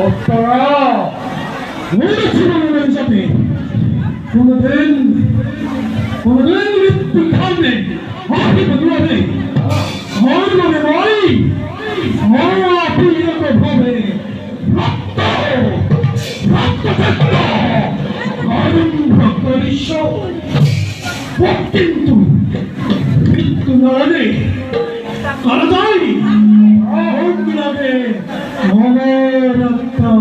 অপ্পরা মনে ছিল মনে যাবে কোনদিন মৃত্যু খাবে আপনি বদলাবে আমার মনে ভাই আমার আপনি ভাবে কিন্তু মৃত্যু নাড়ে কারা যায় লাগে মনের আত্মা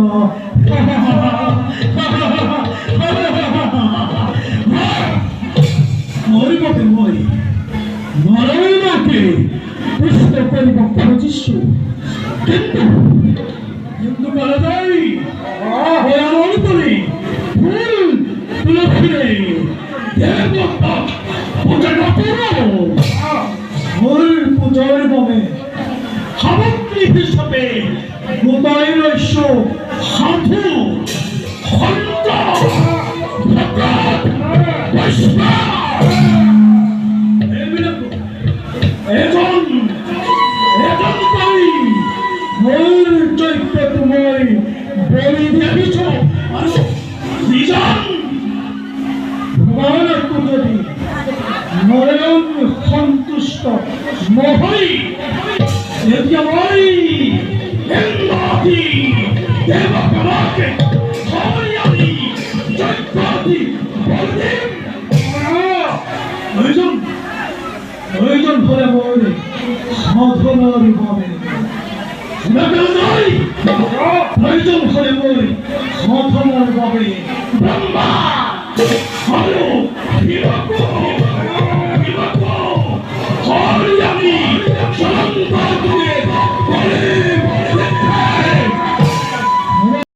মরিবকে মরি মরণকে পুষ্ট করিব পঁচিশশো কিন্তু কারা যায় আমার উপরে ফুল তুলে ফিরে দেবতা পূজা না করো ফুল পূজার ভাবে সামগ্রী হিসাবে গোদায় রস্য সাধু খন্ড এজন করি মূল চৈত্য তুমি বলি দিয়েছ আর নিজন ভগবানের যদি নরেন সন্তুষ্ট নহই দেবী হেন্দাতি দেবকলাকে হরিয়ানি জয়কাতি বলদেব প্রয়োজন হলে বলে সাধনার ভাবে প্রয়োজন হলে বলে সাধনার ভাবে ব্রহ্মা হলো